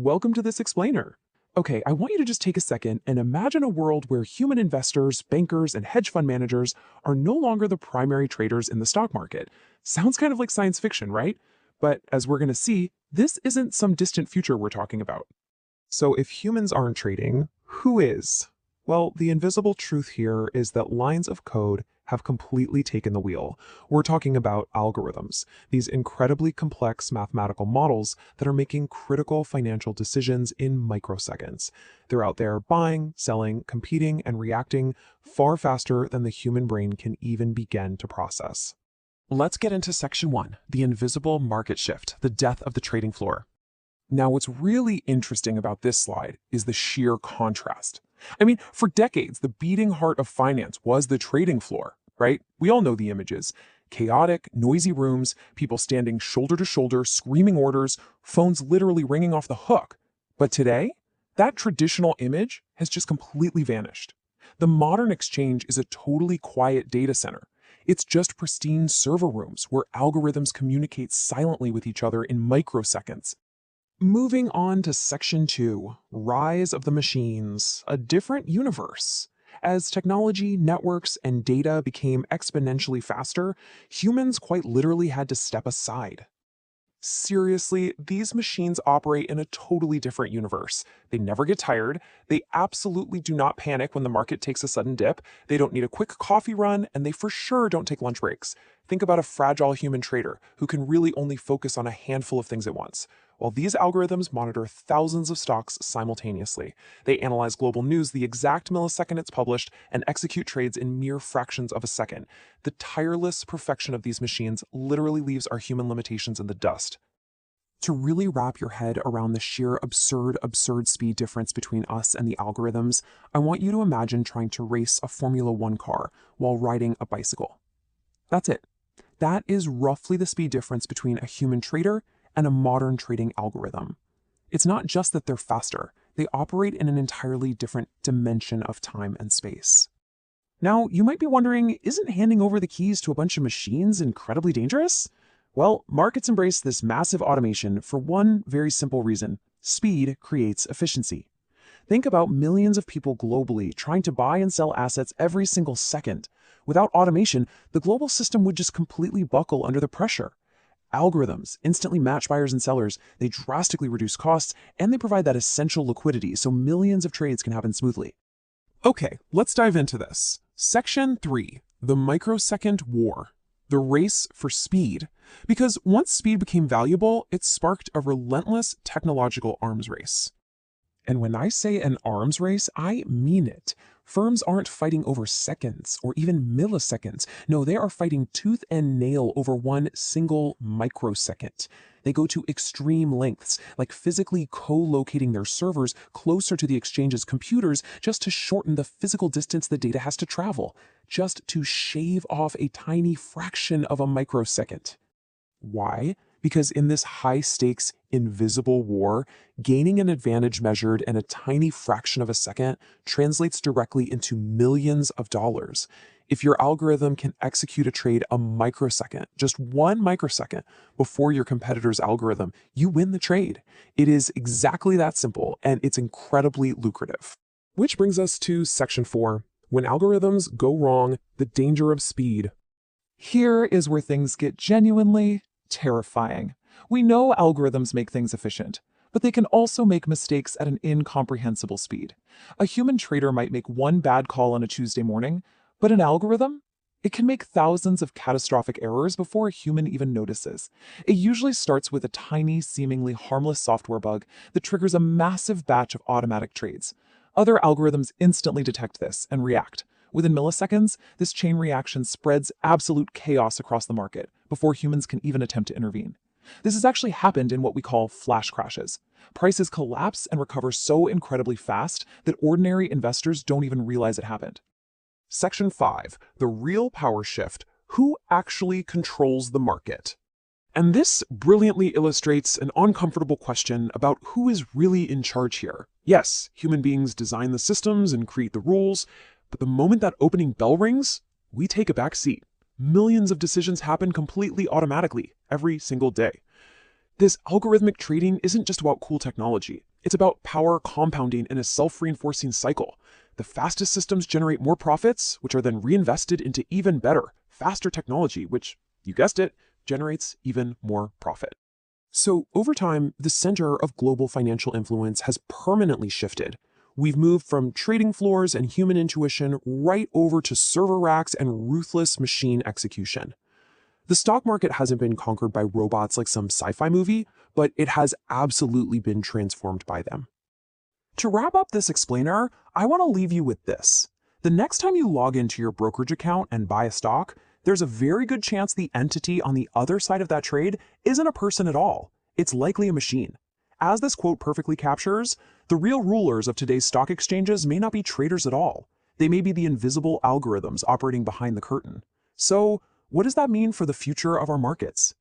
welcome to this explainer. Okay, I want you to just take a second and imagine a world where human investors, bankers, and hedge fund managers are no longer the primary traders in the stock market. Sounds kind of like science fiction, right? But as we're going to see, this isn't some distant future we're talking about. So if humans aren't trading, who is? Well, the invisible truth here is that lines of code have completely taken the wheel. We're talking about algorithms, these incredibly complex mathematical models that are making critical financial decisions in microseconds. They're out there buying, selling, competing, and reacting far faster than the human brain can even begin to process. Let's get into section 1, the invisible market shift, the death of the trading floor. Now, what's really interesting about this slide is the sheer contrast. I mean, for decades, the beating heart of finance was the trading floor, right? We all know the images. Chaotic, noisy rooms, people standing shoulder to shoulder, screaming orders, phones literally ringing off the hook. But today, that traditional image has just completely vanished. The modern exchange is a totally quiet data center. It's just pristine server rooms where algorithms communicate silently with each other in microseconds. Moving on to section 2, Rise of the Machines, a different universe. As technology, networks, and data became exponentially faster, humans quite literally had to step aside. Seriously, these machines operate in a totally different universe. They never get tired, they absolutely do not panic when the market takes a sudden dip, they don't need a quick coffee run, and they for sure don't take lunch breaks. Think about a fragile human trader who can really only focus on a handful of things at once. While these algorithms monitor thousands of stocks simultaneously, they analyze global news the exact millisecond it's published and execute trades in mere fractions of a second. The tireless perfection of these machines literally leaves our human limitations in the dust. To really wrap your head around the sheer absurd speed difference between us and the algorithms, I want you to imagine trying to race a Formula One car while riding a bicycle. That's it. That is roughly the speed difference between a human trader and a modern trading algorithm. It's not just that they're faster, they operate in an entirely different dimension of time and space. Now, you might be wondering, isn't handing over the keys to a bunch of machines incredibly dangerous? Well, markets embrace this massive automation for one very simple reason: speed creates efficiency. Think about millions of people globally trying to buy and sell assets every single second. Without automation, the global system would just completely buckle under the pressure. Algorithms instantly match buyers and sellers, they drastically reduce costs, and they provide that essential liquidity so millions of trades can happen smoothly. Okay, let's dive into this. Section 3, the microsecond war. The race for speed. Because once speed became valuable, it sparked a relentless technological arms race. And when I say an arms race, I mean it. Firms aren't fighting over seconds or even milliseconds. No, they are fighting tooth and nail over one single microsecond. They go to extreme lengths, like physically co-locating their servers closer to the exchange's computers just to shorten the physical distance the data has to travel, just to shave off a tiny fraction of a microsecond. Why? Because in this high-stakes, invisible war, gaining an advantage measured in a tiny fraction of a second translates directly into millions of dollars. If your algorithm can execute a trade a microsecond, just 1 microsecond, before your competitor's algorithm, you win the trade. It is exactly that simple, and it's incredibly lucrative. Which brings us to section 4, when algorithms go wrong, the danger of speed. Here is where things get genuinely terrifying. We know algorithms make things efficient, but they can also make mistakes at an incomprehensible speed. A human trader might make one bad call on a Tuesday morning, but an algorithm? It can make thousands of catastrophic errors before a human even notices. It usually starts with a tiny, seemingly harmless software bug that triggers a massive batch of automatic trades. Other algorithms instantly detect this and react. Within milliseconds, this chain reaction spreads absolute chaos across the market before humans can even attempt to intervene. This has actually happened in what we call flash crashes. Prices collapse and recover so incredibly fast that ordinary investors don't even realize it happened. Section 5, the real power shift. Who actually controls the market? And this brilliantly illustrates an uncomfortable question about who is really in charge here. Yes, human beings design the systems and create the rules, but the moment that opening bell rings, we take a back seat. Millions of decisions happen completely automatically every single day. This algorithmic trading isn't just about cool technology. It's about power compounding in a self-reinforcing cycle. The fastest systems generate more profits, which are then reinvested into even better, faster technology, which, you guessed it, generates even more profit. So over time, the center of global financial influence has permanently shifted. We've moved from trading floors and human intuition right over to server racks and ruthless machine execution. The stock market hasn't been conquered by robots like some sci-fi movie, but it has absolutely been transformed by them. To wrap up this explainer, I want to leave you with this. The next time you log into your brokerage account and buy a stock, there's a very good chance the entity on the other side of that trade isn't a person at all. It's likely a machine. As this quote perfectly captures, the real rulers of today's stock exchanges may not be traders at all. They may be the invisible algorithms operating behind the curtain. So, what does that mean for the future of our markets?